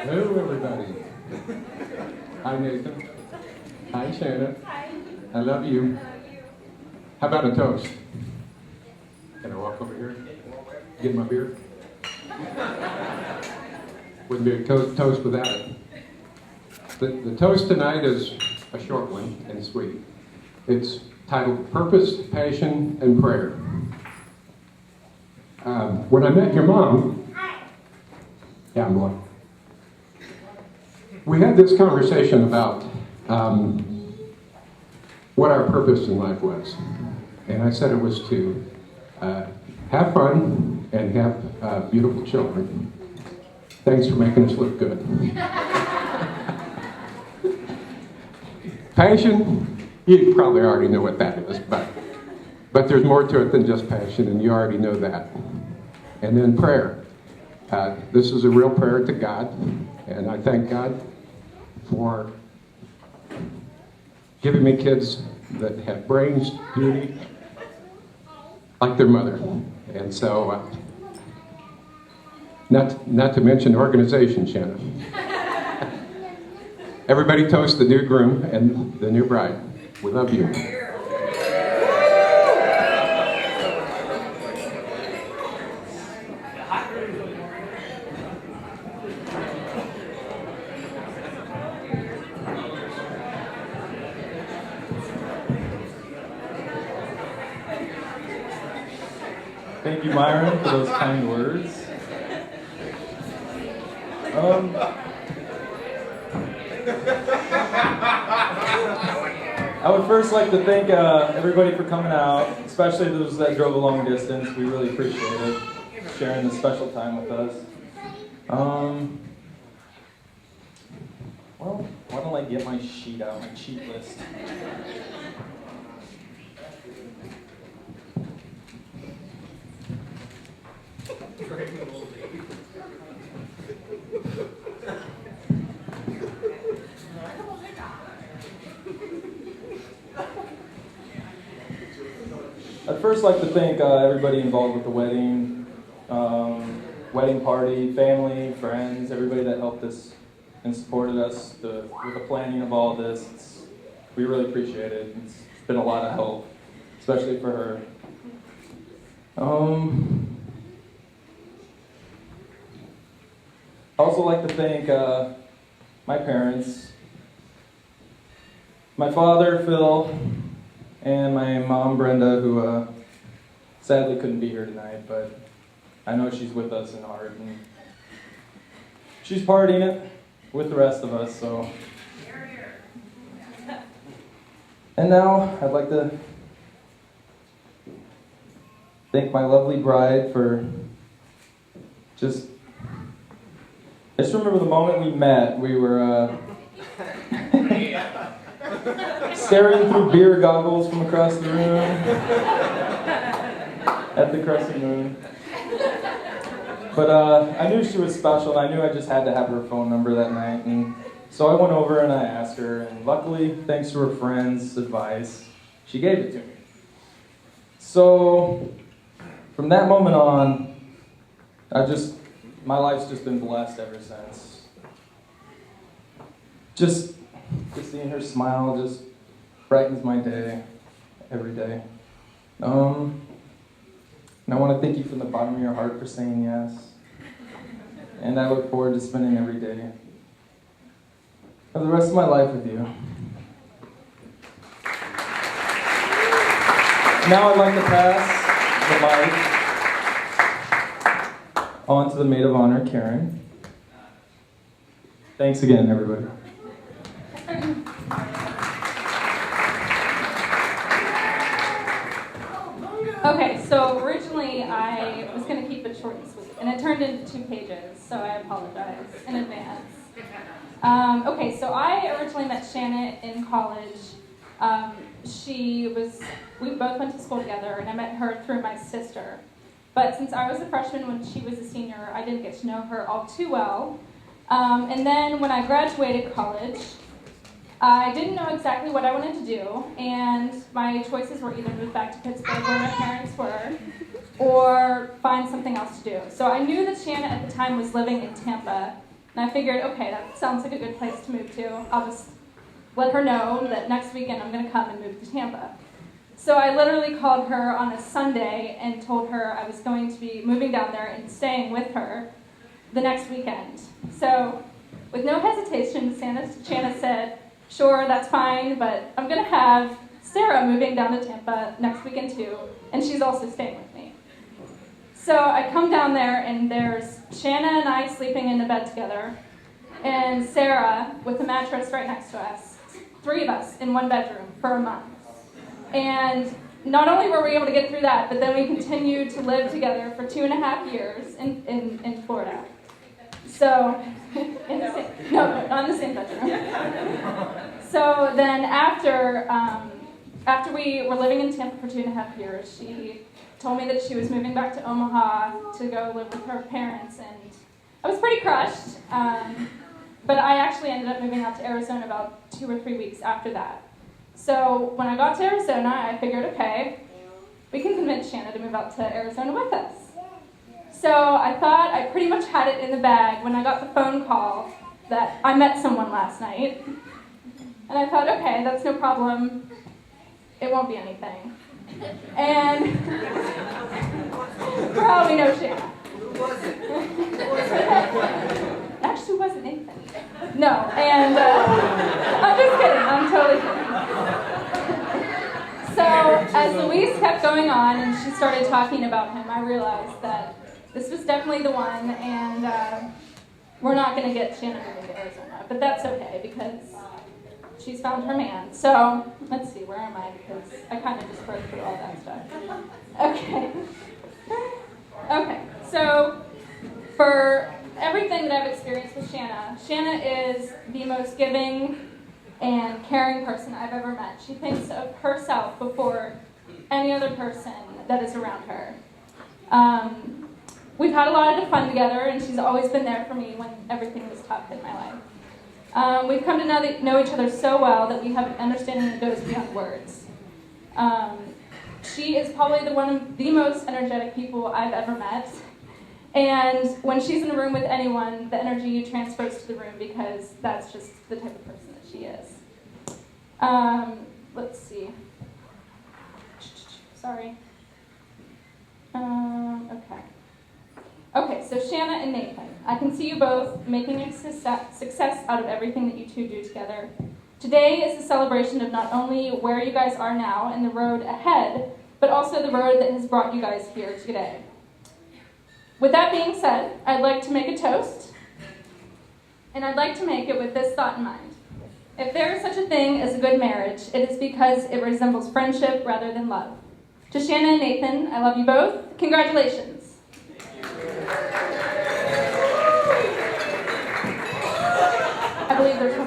Hello, everybody. Hi, Nathan. Hi, Shannon. Hi. I love you. How about a toast? Can I walk over here? Get my beer? Wouldn't be a toast without it. The toast tonight is a short one and sweet. It's titled Purpose, Passion, and Prayer. When I met your mom, yeah, I'm going. We had this conversation about what our purpose in life was. And I said it was to have fun and have beautiful children. Thanks for making us look good. Passion, you probably already know what that is, but there's more to it than just passion, and you already know that. And then prayer. This is a real prayer to God, and I thank God for giving me kids that have brains, beauty, like their mother. And so, not to mention organization, Shannon. Everybody toast the new groom and the new bride. We love you. Thank you, Myron, for those kind words. I would first like to thank everybody for coming out, especially those that drove a long distance. We really appreciate it, sharing this special time with us. Well, why don't I get my sheet out, my cheat list. I'd first like to thank everybody involved with the wedding, wedding party, family, friends, everybody that helped us and supported us with the planning of all this. We really appreciate it. It's been a lot of help, especially for her. I'd also like to thank my parents, my father, Phil, and my mom, Brenda, who sadly couldn't be here tonight, but I know she's with us in heart, and she's partying it with the rest of us, so. And now, I'd like to thank my lovely bride for I just remember the moment we met. We were staring through beer goggles from across the room at the crescent moon. But I knew she was special, and I knew I just had to have her phone number that night. And so I went over and I asked her, and luckily, thanks to her friends' advice, she gave it to me. So from that moment on, my life's just been blessed ever since. Just seeing her smile just brightens my day every day. And I want to thank you from the bottom of your heart for saying yes. And I look forward to spending every day of the rest of my life with you. Now I'd like to pass the mic on to the maid of honor, Karen. Thanks again, everybody. Okay, so originally I was going to keep it short and sweet, and it turned into 2 pages, so I apologize in advance. Okay, so I originally met Shannon in college. We both went to school together, and I met her through my sister. But since I was a freshman when she was a senior, I didn't get to know her all too well. And then when I graduated college, I didn't know exactly what I wanted to do, and my choices were either move back to Pittsburgh where my parents were, or find something else to do. So I knew that Shannon at the time was living in Tampa, And I figured, okay, that sounds like a good place to move to. I'll just let her know that next weekend I'm going to come and move to Tampa. So I literally called her on a Sunday and told her I was going to be moving down there and staying with her the next weekend. So with no hesitation, Shanna said, sure, that's fine, but I'm going to have Sarah moving down to Tampa next weekend too, and she's also staying with me. So I come down there, and there's Shanna and I sleeping in the bed together, and Sarah with a mattress right next to us, 3 of us in one bedroom for a month. And not only were we able to get through that, but then we continued to live together for 2.5 years in Florida. So, not in the same bedroom. So then after we were living in Tampa for 2.5 years, she told me that she was moving back to Omaha to go live with her parents, and I was pretty crushed. But I actually ended up moving out to Arizona about 2 or 3 weeks after that. So when I got to Arizona, I figured, okay, we can convince Shanna to move out to Arizona with us. So I thought I pretty much had it in the bag when I got the phone call that I met someone last night. And I thought, okay, that's no problem. It won't be anything. And probably no Shanna. Actually, it wasn't anything. No, and I'm just kidding. I'm totally kidding. So as the weeks kept going on and she started talking about him, I realized that this was definitely the one, and we're not going to get Shanna moving to Arizona. But that's okay, because she's found her man. So let's see, where am I? Because I kind of just broke through all that stuff. Okay. Okay, so for everything that I've experienced with Shanna, Shanna is the most giving and caring person I've ever met. She thinks of herself before any other person that is around her. We've had a lot of fun together, and she's always been there for me when everything was tough in my life. We've come to know each other so well that we have an understanding that goes beyond words. She is probably one of the most energetic people I've ever met. And when she's in a room with anyone, the energy transfers to the room, because that's just the type of person that she is. Let's see. Sorry. Okay. Okay, so Shanna and Nathan. I can see you both making a success out of everything that you two do together. Today is a celebration of not only where you guys are now and the road ahead, but also the road that has brought you guys here today. With that being said, I'd like to make a toast, and I'd like to make it with this thought in mind. If there is such a thing as a good marriage, it is because it resembles friendship rather than love. To Shanna and Nathan, I love you both. Congratulations. I believe there's one